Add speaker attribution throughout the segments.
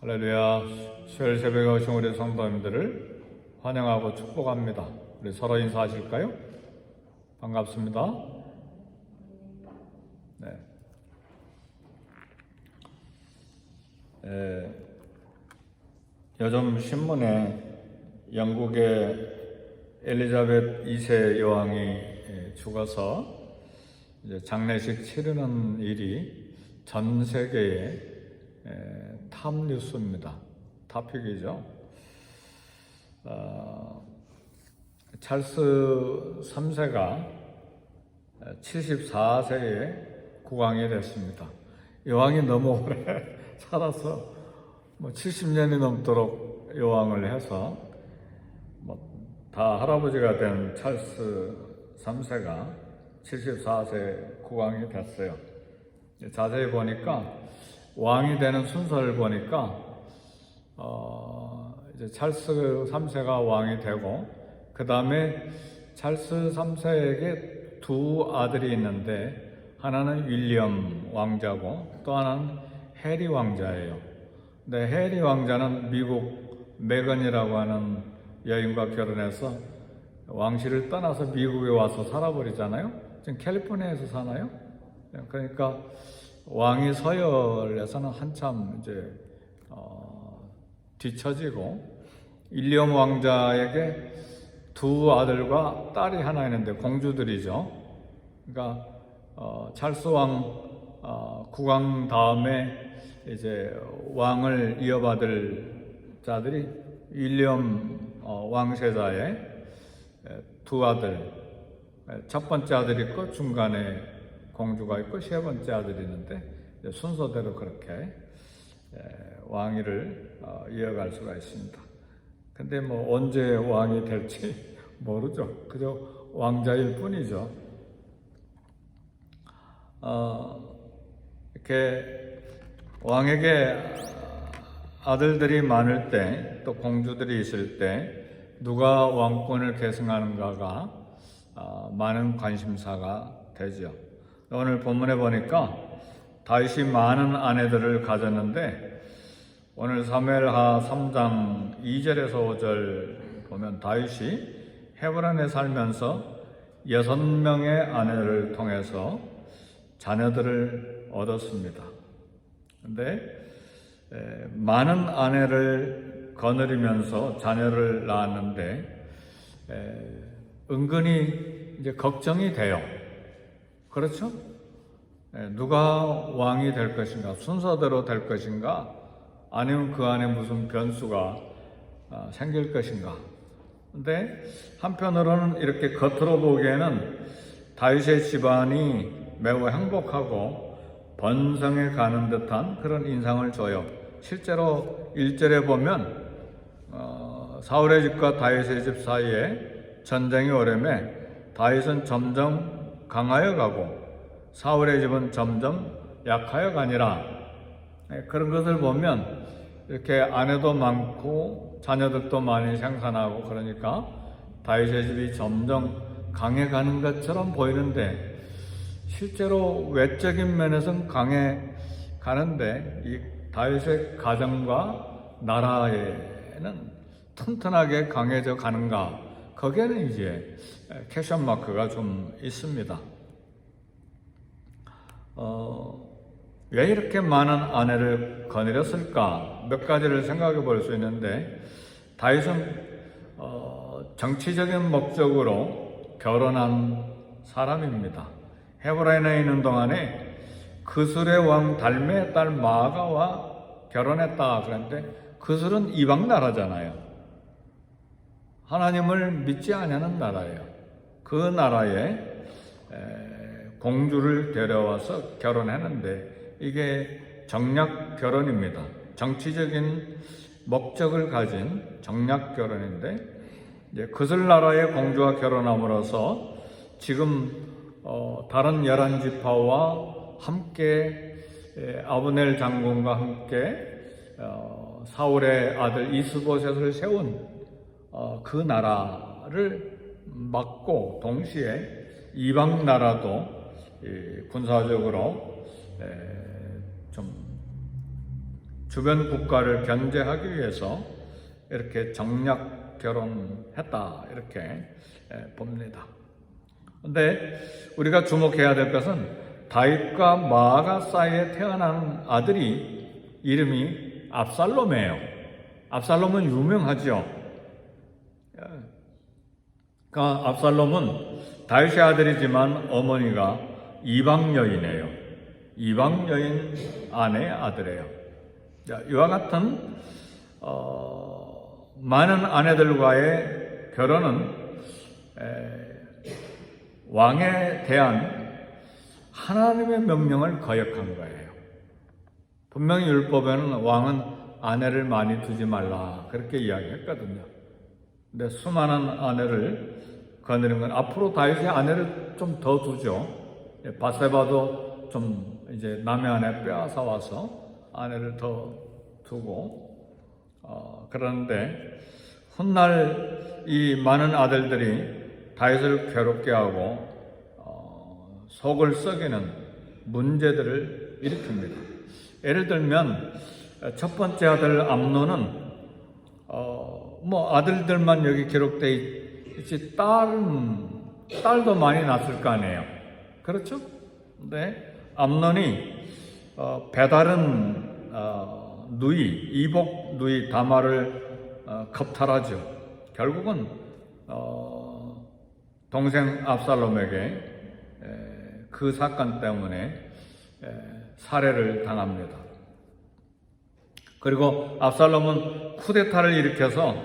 Speaker 1: 할렐루야. 수요일 새벽에 오신 우리 성도님들을 환영하고 축복합니다. 우리 서로 인사하실까요? 반갑습니다. 네. 요즘 신문에 영국의 엘리자베트 2세 여왕이 죽어서 이제 장례식 치르는 일이 전 세계에 탑 뉴스입니다. 탑픽이죠. 찰스 3세가 74세에 국왕이 됐습니다. 여왕이 너무 오래 살아서 70년이 넘도록 여왕을 해서 다 할아버지가 된 찰스 3세가 74세 국왕이 됐어요. 자세히 보니까 왕이 되는 순서를 보니까 이제 찰스 3세가 왕이 되고 그 다음에 찰스 3세에게 두 아들이 있는데 하나는 윌리엄 왕자고 또 하나는 해리 왕자예요. 근데 해리 왕자는 미국 메건이라고 하는 여인과 결혼해서 왕실을 떠나서 미국에 와서 살아버리잖아요. 지금 캘리포니아에서 사나요? 그러니까 왕위 서열에서는 한참 이제 뒤처지고 윌리엄 왕자에게 두 아들과 딸이 하나 있는데 공주들이죠. 그러니까 찰스 왕 국왕 다음에 이제 왕을 이어받을 자들이 윌리엄 왕세자의 두 아들, 첫 번째 아들이 있고 중간에 공주가 있고 세 번째 아들이 있는데 순서대로 그렇게 왕위를 이어갈 수가 있습니다. 근데 언제 왕이 될지 모르죠. 그저 왕자일 뿐이죠. 이렇게 왕에게 아들들이 많을 때, 또 공주들이 있을 때 누가 왕권을 계승하는가가 많은 관심사가 되죠. 오늘 본문에 보니까 다윗이 많은 아내들을 가졌는데 오늘 사무엘하 3장 2절에서 5절 보면 다윗이 헤브론에 살면서 6명의 아내를 통해서 자녀들을 얻었습니다. 근데 많은 아내를 거느리면서 자녀를 낳았는데 은근히 이제 걱정이 돼요. 그렇죠? 누가 왕이 될 것인가? 순서대로 될 것인가? 아니면 그 안에 무슨 변수가 생길 것인가? 근데 한편으로는 이렇게 겉으로 보기에는 다윗의 집안이 매우 행복하고 번성해 가는 듯한 그런 인상을 줘요. 실제로 1절에 보면 사울의 집과 다윗의 집 사이에 전쟁이 오려매 다윗은 점점 강하여 가고 사울의 집은 점점 약하여 가니라. 그런 것을 보면 이렇게 아내도 많고 자녀들도 많이 생산하고 그러니까 다윗의 집이 점점 강해 가는 것처럼 보이는데 실제로 외적인 면에서는 강해 가는데 이 다윗의 가정과 나라에는 튼튼하게 강해져 가는가? 거기에는 이제 퀘스천 마크가 좀 있습니다. 왜 이렇게 많은 아내를 거느렸을까? 몇 가지를 생각해 볼 수 있는데 다윗은 정치적인 목적으로 결혼한 사람입니다. 헤브론에 있는 동안에 그술의 왕 달메의 딸 마아가와 결혼했다 그랬는데 그술은 이방 나라잖아요. 하나님을 믿지 않는 나라예요. 그 나라에 공주를 데려와서 결혼했는데 이게 정략 결혼입니다. 정치적인 목적을 가진 정략 결혼인데 이제 그슬 나라의 공주와 결혼함으로써 지금 다른 11지파와 함께 아브넬 장군과 함께 사울의 아들 이스보셋을 세운 그 나라를 막고 동시에 이방 나라도 군사적으로 좀 주변 국가를 견제하기 위해서 이렇게 정략 결혼했다 이렇게 봅니다. 그런데 우리가 주목해야 될 것은 다윗과 마아가 사이에 태어난 아들이 이름이 압살롬이에요. 압살롬은 유명하죠. 압살롬은 다윗의 아들이지만 어머니가 이방 여인이에요. 이방 여인 아내의 아들이에요. 이와 같은 많은 아내들과의 결혼은 왕에 대한 하나님의 명령을 거역한 거예요. 분명히 율법에는 왕은 아내를 많이 두지 말라 그렇게 이야기했거든요. 근데 수많은 아내를 거느린 건 앞으로 다윗의 아내를 좀 더 두죠. 바세바도 좀 이제 남의 아내 빼앗아 와서 아내를 더 두고 그러는데 훗날 이 많은 아들들이 다윗을 괴롭게 하고 속을 썩이는 문제들을 일으킵니다. 예를 들면 첫 번째 아들 암논은 아들들만 여기 기록되어 있지 딸도 많이 낳았을 거 아니에요. 그렇죠? 근데 암논이 배다른 이복 누이 다말을 겁탈하죠. 결국은 동생 압살롬에게 그 사건 때문에 살해를 당합니다. 그리고 압살롬은 쿠데타를 일으켜서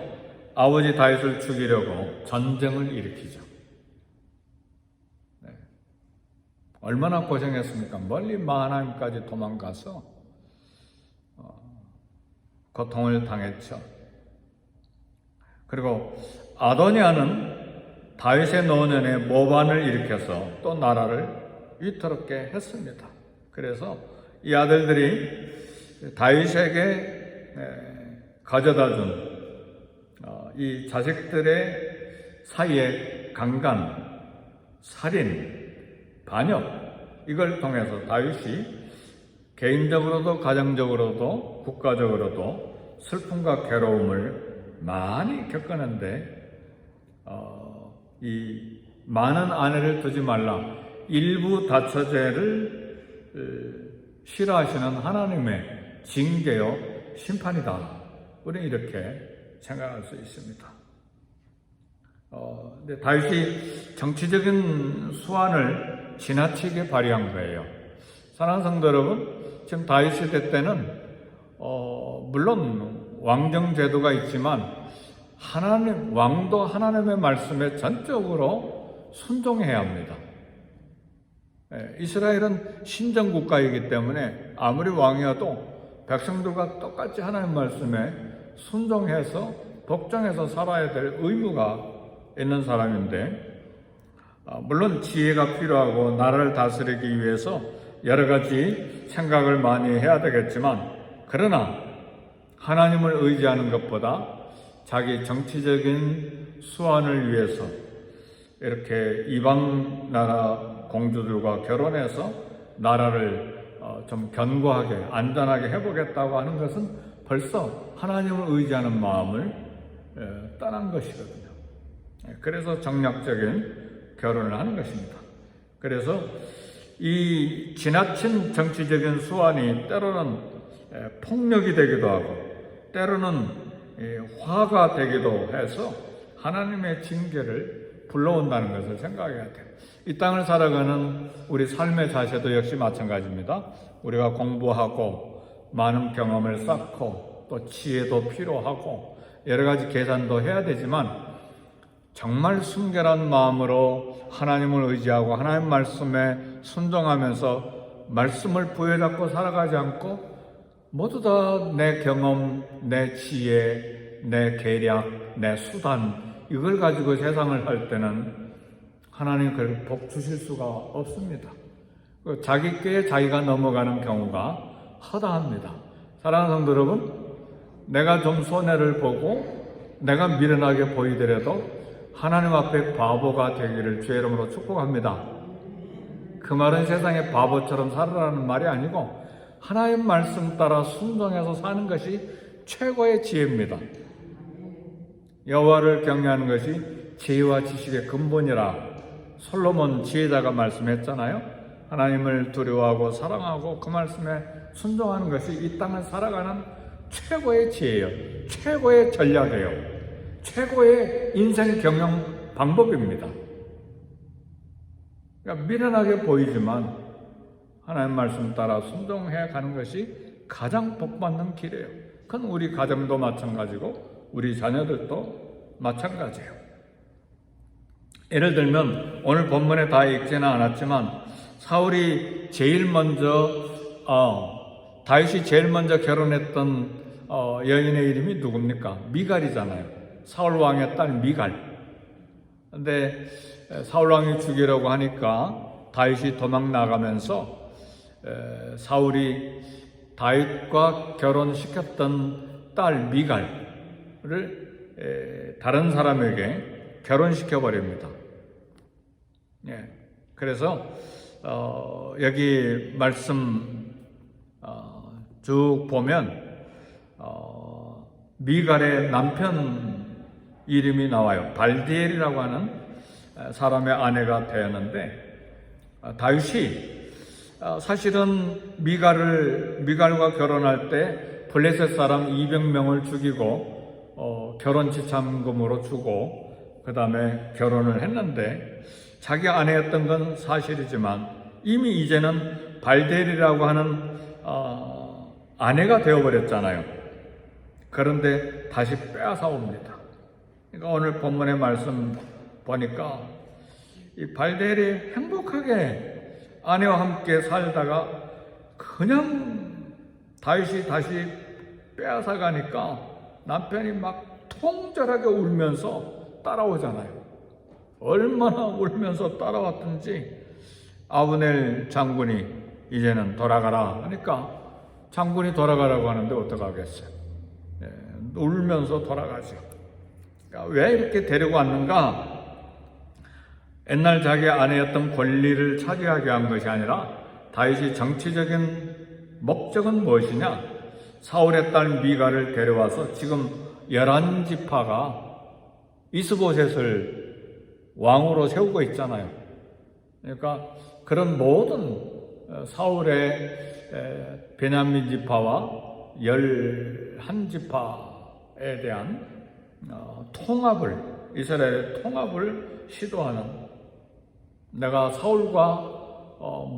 Speaker 1: 아버지 다윗을 죽이려고 전쟁을 일으키죠. 얼마나 고생했습니까? 멀리 마하나임까지 도망가서 고통을 당했죠. 그리고 아도니아는 다윗의 노년에 모반을 일으켜서 또 나라를 위태롭게 했습니다. 그래서 이 아들들이 다윗에게 가져다 준 이 자식들의 사이에 강간, 살인, 반역 이걸 통해서 다윗이 개인적으로도 가정적으로도 국가적으로도 슬픔과 괴로움을 많이 겪었는데 이 많은 아내를 두지 말라 일부 다처제를 싫어하시는 하나님의 징계요 심판이다. 우리는 이렇게 생각할 수 있습니다. 근데 다윗이 정치적인 수완을 지나치게 발휘한 거예요. 사랑하는 성도 여러분, 지금 다윗 시대 때는 물론 왕정 제도가 있지만 왕도 하나님의 말씀에 전적으로 순종해야 합니다. 이스라엘은 신정 국가이기 때문에 아무리 왕이어도 백성들과 똑같이 하나님 말씀에 순종해서 복종해서 살아야 될 의무가 있는 사람인데 물론 지혜가 필요하고 나라를 다스리기 위해서 여러 가지 생각을 많이 해야 되겠지만 그러나 하나님을 의지하는 것보다 자기 정치적인 수완을 위해서 이렇게 이방 나라 공주들과 결혼해서 나라를 좀 견고하게 안전하게 해보겠다고 하는 것은 벌써 하나님을 의지하는 마음을 떠난 것이거든요. 그래서 정략적인 결혼을 하는 것입니다. 그래서 이 지나친 정치적인 수완이 때로는 폭력이 되기도 하고 때로는 화가 되기도 해서 하나님의 징계를 불러온다는 것을 생각해야 돼요. 이 땅을 살아가는 우리 삶의 자세도 역시 마찬가지입니다. 우리가 공부하고 많은 경험을 쌓고 또 지혜도 필요하고 여러 가지 계산도 해야 되지만 정말 순결한 마음으로 하나님을 의지하고 하나님 말씀에 순종하면서 말씀을 부여잡고 살아가지 않고 모두 다 내 경험, 내 지혜, 내 계략, 내 수단 이걸 가지고 세상을 할 때는 하나님 그걸 복 주실 수가 없습니다. 자기 꾀에 자기가 넘어가는 경우가 허다합니다. 사랑하는 성도 여러분, 내가 좀 손해를 보고 내가 미련하게 보이더라도 하나님 앞에 바보가 되기를 주의 이름으로 축복합니다. 그 말은 세상에 바보처럼 살아라는 말이 아니고 하나님 말씀 따라 순종해서 사는 것이 최고의 지혜입니다. 여호와를 경외하는 것이 지혜와 지식의 근본이라 솔로몬 지혜자가 말씀했잖아요. 하나님을 두려워하고 사랑하고 그 말씀에 순종하는 것이 이 땅을 살아가는 최고의 지혜예요. 최고의 전략이에요. 최고의 인생 경영 방법입니다. 그러니까 미련하게 보이지만 하나님 말씀 따라 순종해 가는 것이 가장 복받는 길이에요. 그건 우리 가정도 마찬가지고 우리 자녀들도 마찬가지예요. 예를 들면 오늘 본문에 다 읽지는 않았지만 사울이 제일 먼저 다윗이 제일 먼저 결혼했던 여인의 이름이 누굽니까? 미갈이잖아요. 사울 왕의 딸 미갈. 근데 사울 왕이 죽이려고 하니까 다윗이 도망 나가면서 사울이 다윗과 결혼시켰던 딸 미갈을 다른 사람에게 결혼시켜 버립니다. 그래서 여기 말씀 쭉 보면 미갈의 남편 이름이 나와요. 발디엘이라고 하는 사람의 아내가 되었는데 다윗이 사실은 미갈과 결혼할 때 블레셋 사람 200명을 죽이고 결혼 지참금으로 주고 그 다음에 결혼을 했는데 자기 아내였던 건 사실이지만 이미 이제는 발델이라고 하는 아내가 되어버렸잖아요. 그런데 다시 빼앗아 옵니다. 그러니까 오늘 본문의 말씀 보니까 이 발델이 행복하게 아내와 함께 살다가 그냥 다윗이 다시 빼앗아 가니까 남편이 막 통절하게 울면서 따라오잖아요. 얼마나 울면서 따라왔든지 아브넬 장군이 이제는 돌아가라 하니까 장군이 돌아가라고 하는데 어떡하겠어요. 울면서 돌아가죠. 그러니까 왜 이렇게 데리고 왔는가? 옛날 자기 아내였던 권리를 차지하게 한 것이 아니라 다윗이 정치적인 목적은 무엇이냐? 사울의 딸 미갈을 데려와서 지금 11지파가 이스보셋을 왕으로 세우고 있잖아요. 그러니까 그런 모든 사울의 베냐민 지파와 11지파에 대한 통합을, 이스라엘의 통합을 시도하는, 내가 사울과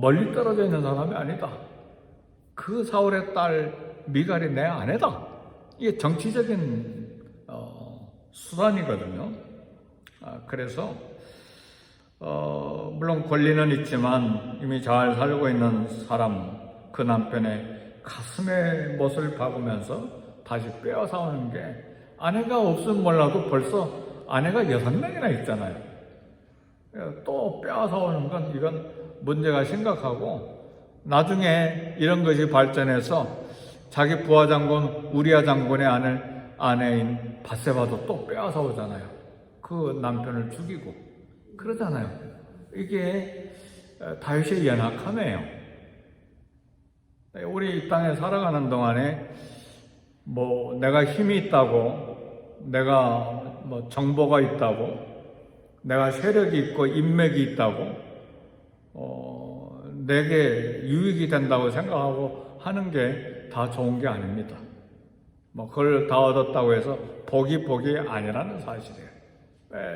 Speaker 1: 멀리 떨어져 있는 사람이 아니다. 그 사울의 딸 미갈이 내 아내다. 이게 정치적인 수단이거든요. 그래서 물론 권리는 있지만 이미 잘 살고 있는 사람, 그 남편의 가슴에 못을 박으면서 다시 빼앗아 오는 게, 아내가 없으면 몰라도 벌써 아내가 6명이나 있잖아요. 또 빼앗아 오는 건 이건 문제가 심각하고, 나중에 이런 것이 발전해서 자기 부하 장군 우리아 장군의 아내인 밧세바도 또 빼앗아 오잖아요. 그 남편을 죽이고 그러잖아요. 이게 다윗의 연약함이에요. 우리 이 땅에 살아가는 동안에 뭐 내가 힘이 있다고, 내가 뭐 정보가 있다고, 내가 세력이 있고 인맥이 있다고 내게 유익이 된다고 생각하고 하는 게 다 좋은 게 아닙니다. 뭐 그걸 다 얻었다고 해서 복이 아니라는 사실이에요.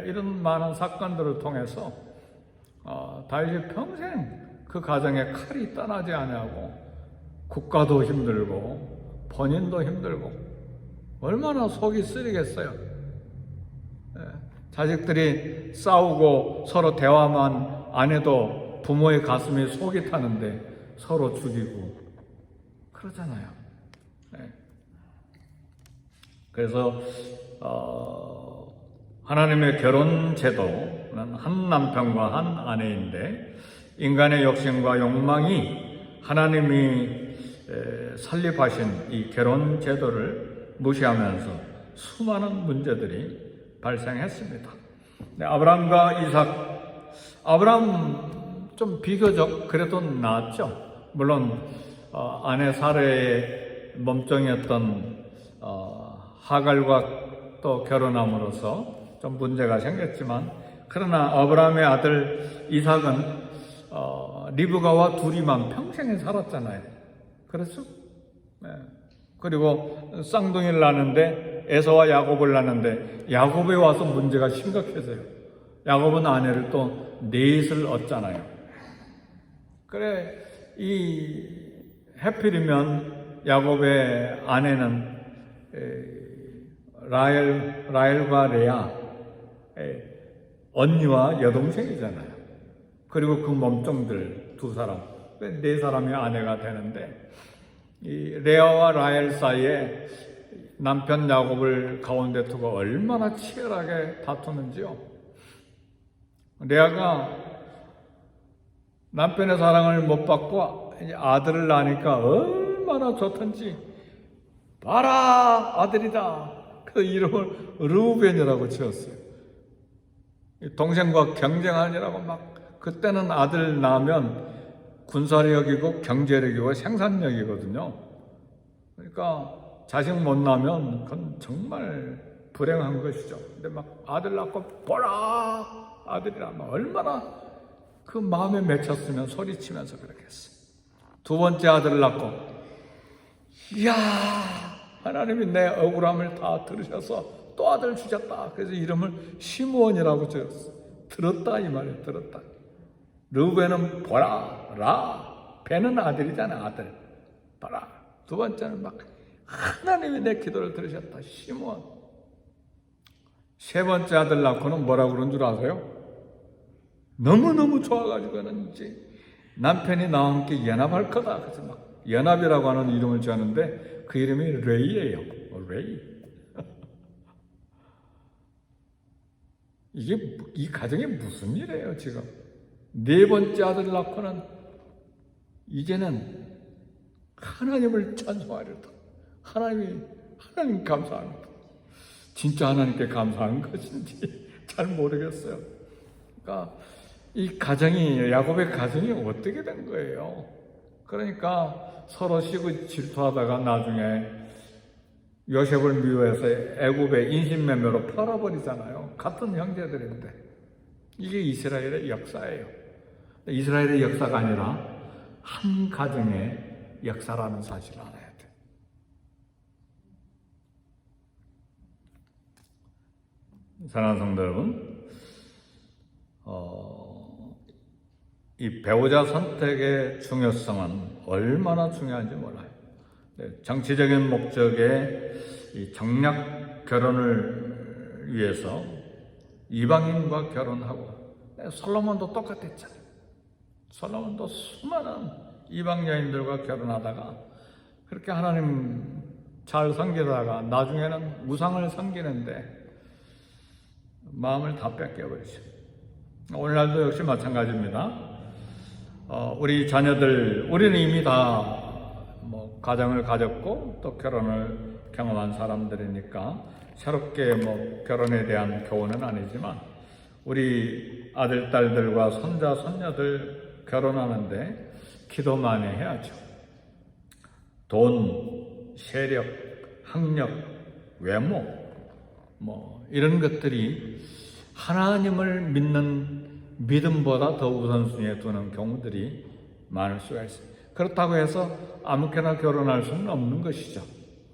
Speaker 1: 이런 많은 사건들을 통해서 다윗이 평생 그 가정에 칼이 떠나지 아니하고 국가도 힘들고 본인도 힘들고 얼마나 속이 쓰리겠어요. 자식들이 싸우고 서로 대화만 안 해도 부모의 가슴이 속이 타는데 서로 죽이고 그러잖아요. 그래서 하나님의 결혼 제도는 한 남편과 한 아내인데, 인간의 욕심과 욕망이 하나님이 설립하신 이 결혼 제도를 무시하면서 수많은 문제들이 발생했습니다. 아브라함과 이삭, 아브라함 좀 비교적 그래도 나았죠. 물론 아내 사례의 몸종이었던 하갈과 또 결혼함으로써 좀 문제가 생겼지만, 그러나 아브라함의 아들 이삭은 리브가와 둘이만 평생에 살았잖아요. 그렇죠? 네. 그리고 쌍둥이를 낳는데 에서와 야곱을 낳는데 야곱에 와서 문제가 심각해져요. 야곱은 아내를 또 넷을 얻잖아요. 그래, 이 해필이면 야곱의 아내는 라헬과 레아, 언니와 여동생이잖아요. 그리고 그 몸종들 두 사람, 네 사람이 아내가 되는데, 이 레아와 라헬 사이에 남편 야곱을 가운데 두고 얼마나 치열하게 다투는지요. 레아가 남편의 사랑을 못 받고 아들을 낳으니까 얼마나 좋던지, 봐라 아들이다. 그 이름을 르우벤이라고 지었어요. 동생과 경쟁하느라고 막, 그때는 아들 낳으면 군사력이고 경제력이고 생산력이거든요. 그러니까 자식 못 낳으면 그건 정말 불행한 것이죠. 근데 막 아들 낳고 보라 아들이라 막 얼마나 그 마음에 맺혔으면 소리치면서 그렇게 했어요. 두 번째 아들을 낳고, 이야, 하나님이 내 억울함을 다 들으셔서 또 아들 주셨다. 그래서 이름을 시므온이라고 지었어요. 들었다 이 말이에요. 들었다. 르우벤은 보라, 라, 배는 아들이잖아, 아들. 보라. 두 번째는 막 하나님이 내 기도를 들으셨다, 시므온. 세 번째 아들 낳고는 뭐라고 그런 줄 아세요? 너무너무 좋아가지고는 이제 남편이 나와 함께 연합할 거다. 그래서 막 연합이라고 하는 이름을 지었는데 그 이름이 레이예요. 레이. 이게 이 가정에 무슨 일이에요 지금? 네 번째 아들 낳고는 이제는 하나님을 찬송하려다. 하나님 감사합니다. 진짜 하나님께 감사한 것인지 잘 모르겠어요. 그러니까 이 가정이, 야곱의 가정이 어떻게 된 거예요? 그러니까 서로 시기 질투하다가 나중에 요셉을 미워해서 애굽의 인신매매로 팔아버리잖아요. 같은 형제들인데. 이게 이스라엘의 역사예요. 이스라엘의 역사가 아니라 한 가정의 역사라는 사실을 알아야 돼요. 사랑하는 성도 여러분, 이 배우자 선택의 중요성은 얼마나 중요한지 몰라요. 정치적인 목적의 이 정략 결혼을 위해서 이방인과 결혼하고, 솔로몬도 똑같았잖아요. 솔로몬도 수많은 이방 여인들과 결혼하다가 그렇게 하나님 잘 섬기다가 나중에는 우상을 섬기는데 마음을 다 뺏겨버리죠. 오늘날도 역시 마찬가지입니다. 우리 자녀들, 우리는 이미 다 가정을 가졌고 또 결혼을 경험한 사람들이니까 새롭게 결혼에 대한 교훈은 아니지만, 우리 아들, 딸들과 손자, 손녀들 결혼하는데 기도 많이 해야죠. 돈, 세력, 학력, 외모, 이런 것들이 하나님을 믿는 믿음보다 더 우선순위에 두는 경우들이 많을 수가 있어요. 그렇다고 해서 아무렇게나 결혼할 수는 없는 것이죠.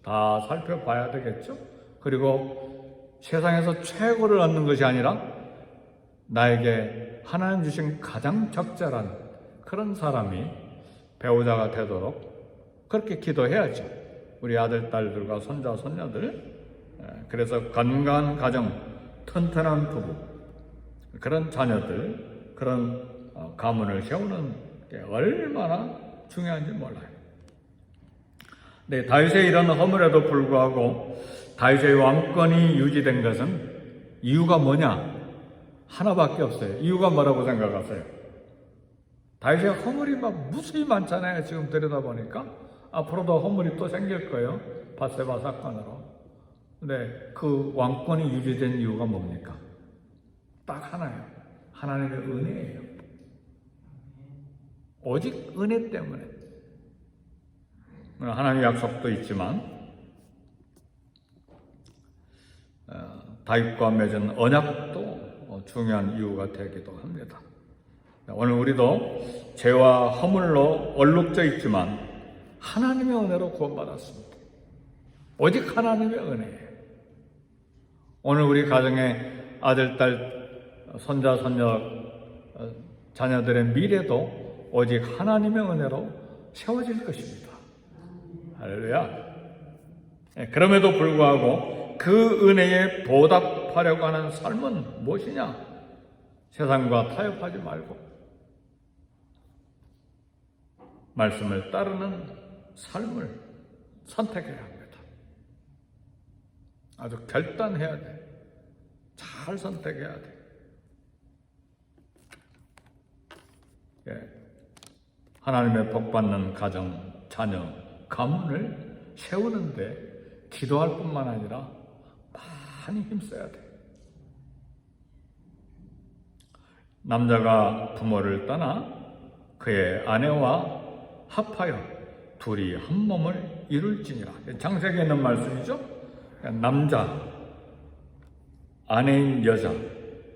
Speaker 1: 다 살펴봐야 되겠죠. 그리고 세상에서 최고를 얻는 것이 아니라 나에게 하나님 주신 가장 적절한 그런 사람이 배우자가 되도록 그렇게 기도해야죠. 우리 아들, 딸들과 손자, 손녀들. 그래서 건강한 가정, 튼튼한 부부, 그런 자녀들, 그런 가문을 세우는 게 얼마나 중요한지 몰라요. 네, 다윗의 이런 허물에도 불구하고 다윗의 왕권이 유지된 것은 이유가 뭐냐? 하나밖에 없어요. 이유가 뭐라고 생각하세요? 다윗의 허물이 무수히 많잖아요. 지금 들여다보니까 앞으로도 허물이 또 생길 거예요. 밧세바 사건으로. 근데 그 왕권이 유지된 이유가 뭡니까? 딱 하나예요. 하나님의 은혜예요. 오직 은혜 때문에. 하나님의 약속도 있지만 다윗과 맺은 언약도 중요한 이유가 되기도 합니다. 오늘 우리도 죄와 허물로 얼룩져 있지만 하나님의 은혜로 구원받았습니다. 오직 하나님의 은혜예요. 오늘 우리 가정의 아들, 딸, 손자, 손녀, 자녀들의 미래도 오직 하나님의 은혜로 세워질 것입니다. 할렐루야. 그럼에도 불구하고 그 은혜에 보답하려고 하는 삶은 무엇이냐? 세상과 타협하지 말고 말씀을 따르는 삶을 선택해야 합니다. 아주 결단해야 돼. 잘 선택해야 돼. 하나님의 복받는 가정, 자녀, 가문을 세우는데 기도할 뿐만 아니라 많이 힘써야 돼. 남자가 부모를 떠나 그의 아내와 합하여 둘이 한 몸을 이룰지니라. 창세기에 있는 말씀이죠. 남자, 아내인 여자,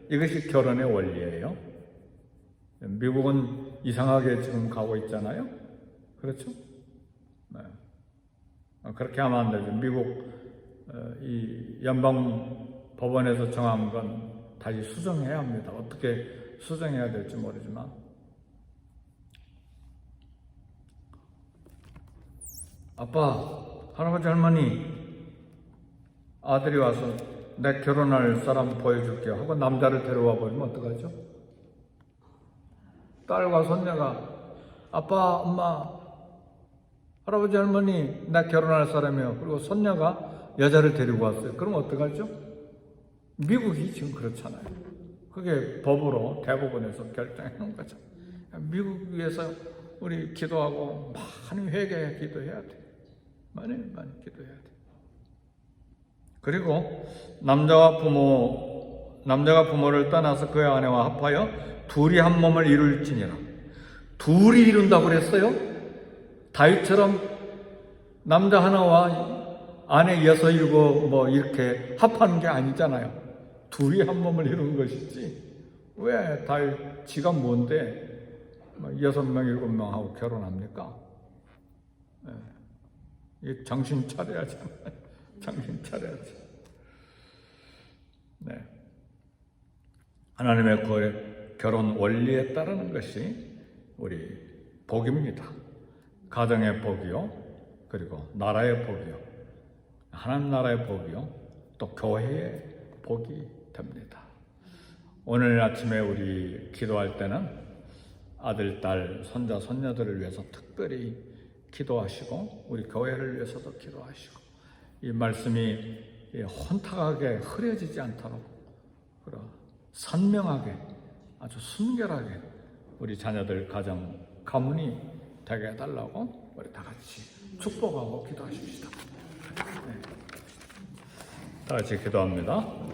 Speaker 1: 이것이 결혼의 원리예요. 미국은 이상하게 지금 가고 있잖아요. 그렇죠? 네. 그렇게 하면 안 되죠. 미국 이 연방 법원에서 정한 건 다시 수정해야 합니다. 어떻게 수정해야 될지 모르지만 아빠, 할아버지, 할머니, 아들이 와서 내 결혼할 사람 보여줄게요 하고 남자를 데려와 버리면 어떡하죠? 딸과 손녀가 아빠, 엄마, 할아버지, 할머니, 나 결혼할 사람이요. 그리고 손녀가 여자를 데리고 왔어요. 그럼 어떡하죠? 미국이 지금 그렇잖아요. 그게 법으로 대법원에서 결정해 놓은 거죠. 미국에서 우리 기도하고 많이 회개해 기도해야 돼. 많이 기도해야 돼. 그리고 남자가 부모를 떠나서 그의 아내와 합하여 둘이 한 몸을 이룰지니라. 둘이 이룬다고 그랬어요? 다윗처럼 남자 하나와 아내 6, 7 뭐 이렇게 합하는 게 아니잖아요. 둘이 한 몸을 이룬 것이지. 왜 다윗 지가 뭔데 6명, 7명하고 결혼합니까? 이 정신 차려야지. 정신 차려야지. 네. 하나님의 결혼 원리에 따르는 것이 우리 복입니다. 가정의 복이요, 그리고 나라의 복이요, 하나님 나라의 복이요, 또 교회의 복이 됩니다. 오늘 아침에 우리 기도할 때는 아들, 딸, 손자, 손녀들을 위해서 특별히 기도하시고 우리 교회를 위해서도 기도하시고 이 말씀이 혼탁하게 흐려지지 않도록 선명하게 아주 순결하게 우리 자녀들 가정 가문이 되게 해달라고 우리 다 같이 축복하고 기도하십시다. 네. 다 같이 기도합니다.